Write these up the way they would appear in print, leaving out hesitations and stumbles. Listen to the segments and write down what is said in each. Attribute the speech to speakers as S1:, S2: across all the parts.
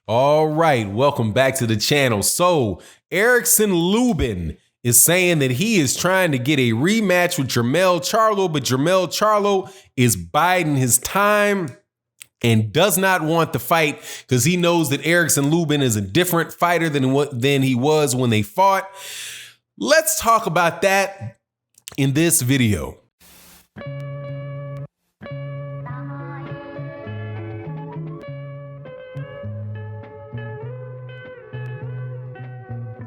S1: All right, welcome back to the channel. So, Erickson Lubin is saying that he is trying to get a rematch with Jermell Charlo, but Jermell Charlo is biding his time and does not want the fight because he knows that Erickson Lubin is a different fighter than he was when they fought. Let's talk about that in this video.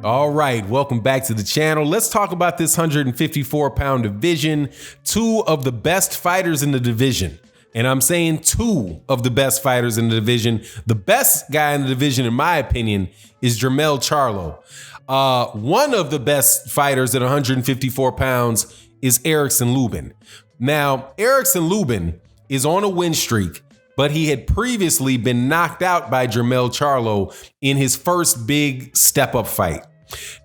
S1: All right, welcome back to the channel. Let's talk about this 154-pound division. Two of the best fighters in the division. And I'm saying two of the best fighters in the division. The best guy in the division, in my opinion, is Jermell Charlo. One of the best fighters at 154 pounds is Erickson Lubin. Now, Erickson Lubin is on a win streak, but he had previously been knocked out by Jermell Charlo in his first big step-up fight.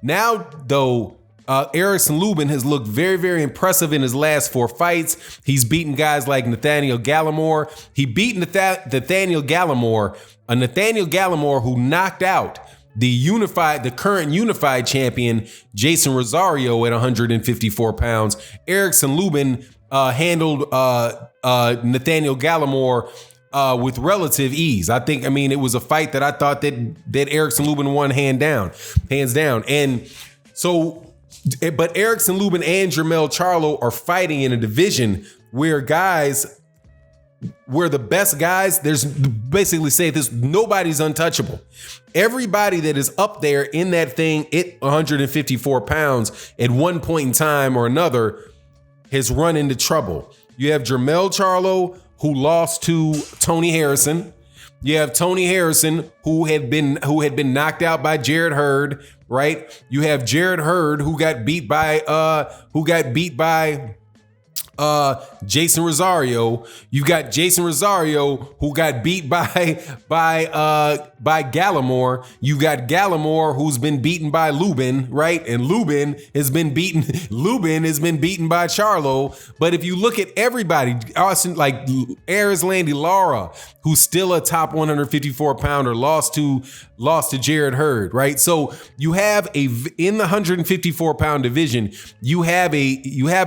S1: Now, though, Erickson Lubin has looked very, very impressive in his last 4 fights. He's beaten guys like Nathaniel Gallimore. He beat Nathaniel Gallimore who knocked out the current unified champion, Jason Rosario, at 154 pounds. Erickson Lubin handled Nathaniel Gallimore with relative ease. I mean, it was a fight that I thought that Erickson Lubin won hands down. And so, but Erickson Lubin and Jermell Charlo are fighting in a division where the best guys, there's basically nobody's untouchable. Everybody that is up there in that thing at 154 pounds at one point in time or another has run into trouble. You have Jermell Charlo, who lost to Tony Harrison. You have Tony Harrison, who had been knocked out by Jarrett Hurd, right? You have Jarrett Hurd, who got beat by Jason Rosario. You got Jason Rosario, who got beat by Gallimore. You got Gallimore, who's been beaten by Lubin, right? And Lubin has been beaten by Charlo. But if you look at everybody, Austin, like Erickson Lara, who's still a top 154 pounder, lost to Jarrett Hurd, right? So you have in the 154 pound division, you have a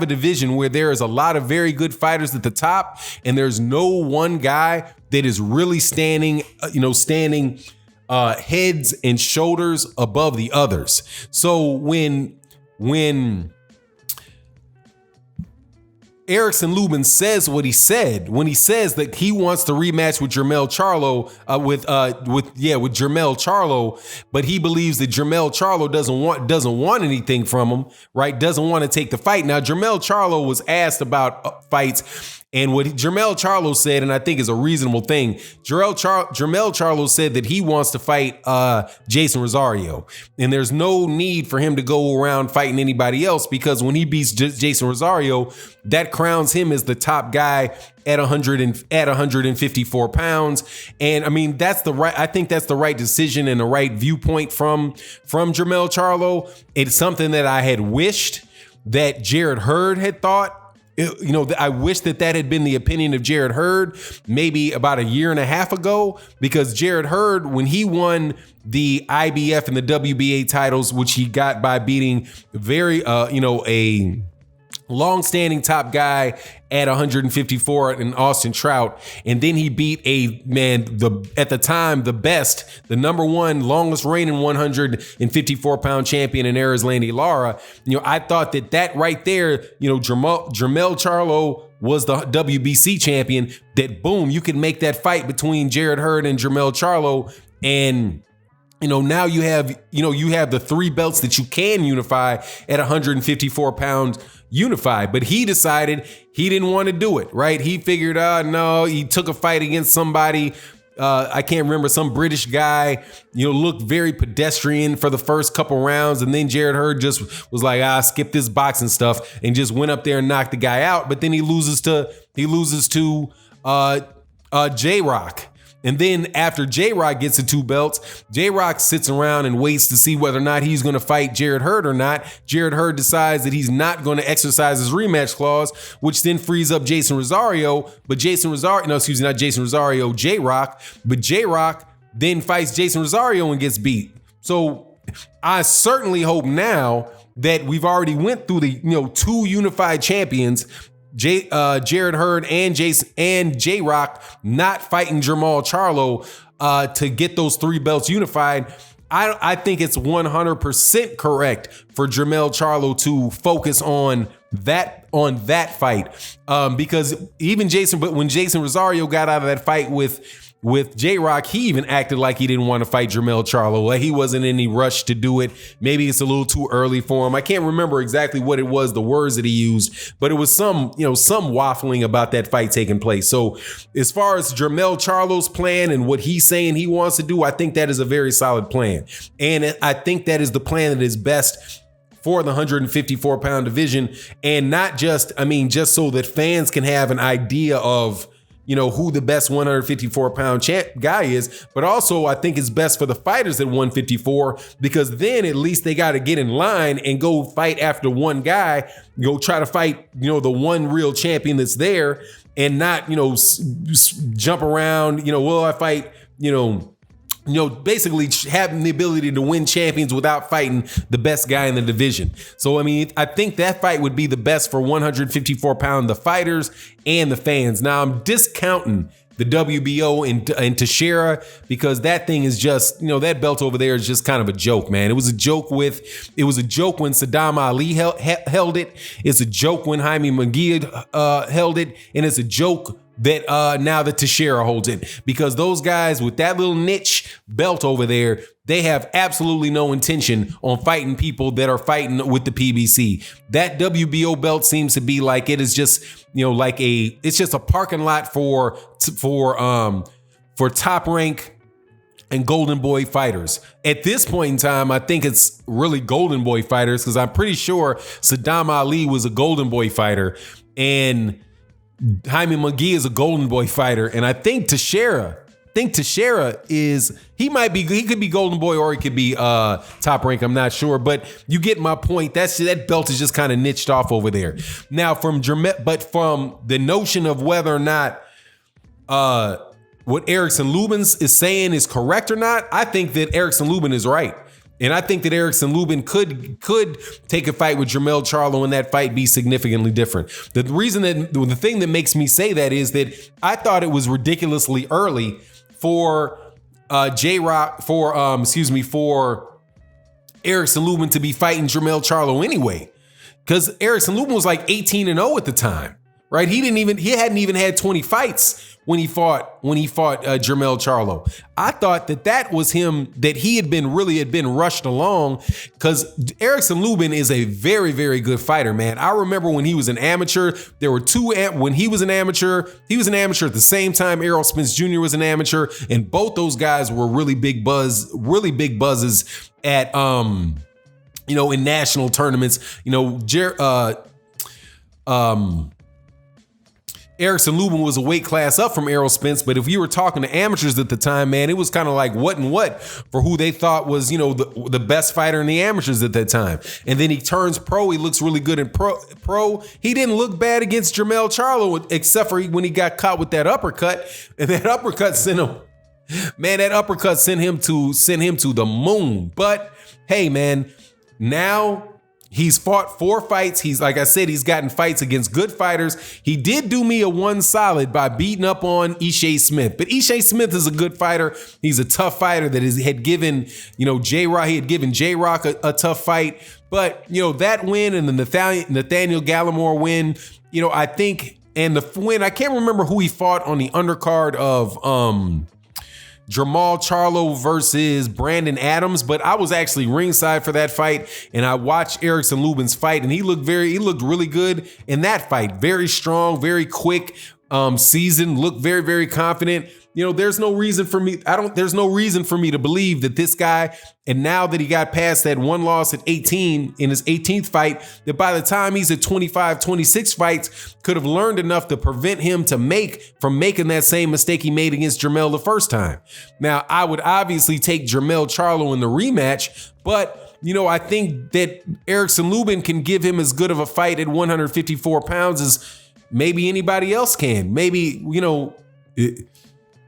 S1: division where there is a lot of very good fighters at the top, and there's no one guy that is really standing heads and shoulders above the others. So when Erickson Lubin says what he said, when he says that he wants to rematch with Jermell Charlo, with Jermell Charlo, but he believes that Jermell Charlo doesn't want anything from him, right? Doesn't want to take the fight. Now, Jermell Charlo was asked about fights, and what Jermell Charlo said, and I think is a reasonable thing, Jermell Charlo said that he wants to fight Jason Rosario. And there's no need for him to go around fighting anybody else, because when he beats Jason Rosario, that crowns him as the top guy at 154 pounds. And I mean, I think that's the right decision and the right viewpoint from Jermell Charlo. It's something that I had wished that Jarrett Hurd had thought. I wish that had been the opinion of Jarrett Hurd maybe about a year and a half ago, because Jarrett Hurd, when he won the IBF and the WBA titles, which he got by beating a long-standing top guy at 154 in Austin Trout, and then he beat at the time the best, the number one longest reigning 154 pound champion in Erickson Lara. I thought that right there, Jermell Charlo was the WBC champion. That boom, you can make that fight between Jarrett Hurd and Jermell Charlo, and now you have the 3 belts that you can unify at 154 pounds unified. But he decided he didn't want to do it, right? He figured, no, he took a fight against somebody, I can't remember, some British guy, looked very pedestrian for the first couple rounds. And then Jarrett Hurd just was like, skip this boxing stuff, and just went up there and knocked the guy out. But then he loses to J-Rock. And then after J-Rock gets the 2 belts, J-Rock sits around and waits to see whether or not he's going to fight Jarrett Hurd or not. Jarrett Hurd decides that he's not going to exercise his rematch clause, which then frees up Jason Rosario. But J-Rock, but J-Rock then fights Jason Rosario and gets beat. So I certainly hope now that we've already went through the, two unified champions, Jared Hurd and J-Rock not fighting Jermell Charlo to get those 3 belts unified. I think it's 100% correct for Jermell Charlo to focus on that fight, because even when Jason Rosario got out of that fight with J-Rock, he even acted like he didn't want to fight Jermell Charlo. Like he wasn't in any rush to do it. Maybe it's a little too early for him. I can't remember exactly what it was, the words that he used, but it was some waffling about that fight taking place. So as far as Jermell Charlo's plan and what he's saying he wants to do, I think that is a very solid plan. And I think that is the plan that is best for the 154-pound division, and not just so that fans can have an idea of who the best 154-pound guy is, but also I think it's best for the fighters at 154, because then at least they got to get in line and go fight after one guy, go try to fight, the one real champion that's there, and not, jump around, will I fight, basically having the ability to win champions without fighting the best guy in the division. So, I think that fight would be the best for 154-pound, the fighters and the fans. Now, I'm discounting the WBO and Teixeira, because that thing is just, that belt over there is just kind of a joke, man. It was a joke when Saddam Ali held it. It's a joke when Jaime Munguia held it. And it's a joke that now that Teixeira holds it, because those guys with that little niche belt over there, they have absolutely no intention on fighting people that are fighting with the PBC. That WBO belt seems to be like, it is just, it's just a parking lot for Top Rank and Golden Boy fighters. At this point in time, I think it's really Golden Boy fighters, because I'm pretty sure Saddam Ali was a Golden Boy fighter, and Jaime Munguia is a Golden Boy fighter, and I think Teixeira is, he could be Golden Boy or he could be Top Rank. I'm not sure, but you get my point. That belt is just kind of niched off over there. Now from the notion of whether or not what Erickson Lubin is saying is correct or not, I think that Erickson Lubin is right. And I think that Erickson Lubin could take a fight with Jermell Charlo, and that fight be significantly different. The thing that makes me say that is that I thought it was ridiculously early for for Erickson Lubin to be fighting Jermell Charlo anyway, because Erickson Lubin was like 18-0 at the time, right? He hadn't even had 20 fights when he fought Jermell Charlo. I thought that was him, that he had been rushed along, because Erickson Lubin is a very, very good fighter, man. I remember when he was an amateur, when he was an amateur at the same time Errol Spence Jr. was an amateur, and both those guys were really big buzzes at in national tournaments. Erickson Lubin was a weight class up from Errol Spence, but if you were talking to amateurs at the time, man, it was kind of like what for who they thought was, the best fighter in the amateurs at that time. And then he turns pro, he looks really good in pro. He didn't look bad against Jermell Charlo, except for when he got caught with that uppercut, and that uppercut sent him to the moon. But hey, man, now he's fought 4 fights. He's, like I said, he's gotten fights against good fighters. He did do me a one solid by beating up on Ishe Smith. But Ishe Smith is a good fighter. He's a tough fighter that had given, J-Rock, he had given J-Rock a tough fight. But, that win and the Nathaniel Gallimore win, I think, and the win, I can't remember who he fought on the undercard of Jermell Charlo versus Brandon Adams, but I was actually ringside for that fight, and I watched Erickson Lubin's fight, and he looked really good in that fight. Very strong, very quick, seasoned, looked very, very confident. There's no reason for me to believe that this guy, and now that he got past that one loss at 18 in his 18th fight, that by the time he's at 25, 26 fights, could have learned enough to prevent him from making that same mistake he made against Jermell the first time. Now, I would obviously take Jermell Charlo in the rematch, but I think that Erickson Lubin can give him as good of a fight at 154 pounds as maybe anybody else can. Maybe,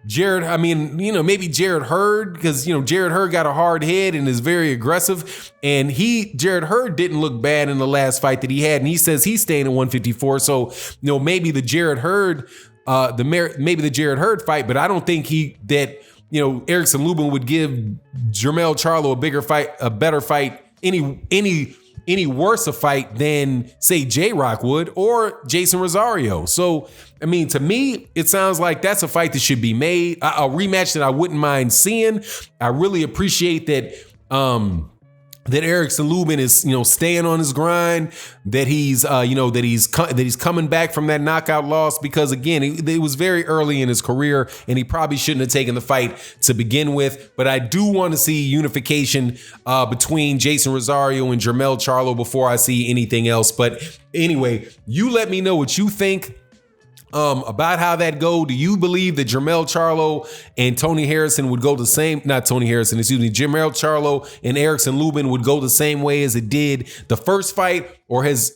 S1: maybe Jared Hurd, because, Jared Hurd got a hard head and is very aggressive. And Jared Hurd didn't look bad in the last fight that he had. And he says he's staying at 154. So, maybe the Jared Hurd, maybe the Jared Hurd fight, but I don't think Erickson Lubin would give Jermel Charlo a better fight, any worse a fight than, say, J-Rock would, or Jason Rosario. So, to me, it sounds like that's a fight that should be made, a rematch that I wouldn't mind seeing. I really appreciate that that Erickson Lubin is, staying on his grind, that he's coming back from that knockout loss, because again, it was very early in his career and he probably shouldn't have taken the fight to begin with. But I do want to see unification between Jason Rosario and Jermel Charlo before I see anything else. But anyway, you let me know what you think about how that go. Do you believe that Jermel Charlo and Tony Harrison would go the same, not Tony Harrison, excuse me, Jermel Charlo and Erickson Lubin would go the same way as it did the first fight, or has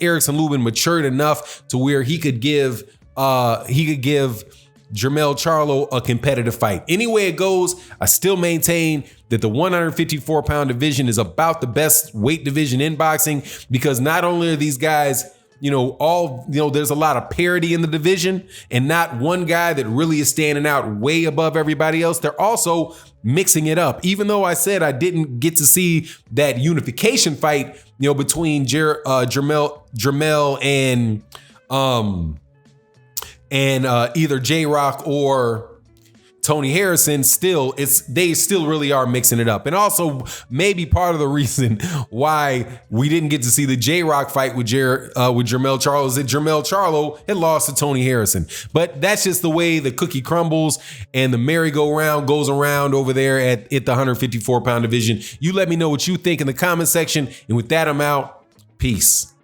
S1: Erickson Lubin matured enough to where he could give Jermel Charlo a competitive fight? Any way it goes, I still maintain that the 154-pound division is about the best weight division in boxing, because not only are these guys, there's a lot of parity in the division and not one guy that really is standing out way above everybody else. They're also mixing it up. Even though I said I didn't get to see that unification fight, between Jermel and either J-Rock or Tony Harrison, they still really are mixing it up. And also maybe part of the reason why we didn't get to see the J-Rock fight with Jermel Charlo is that Jermel Charlo had lost to Tony Harrison. But that's just the way the cookie crumbles and the merry-go-round goes around over there at the 154-pound division. You let me know what you think in the comment section. And with that, I'm out. Peace.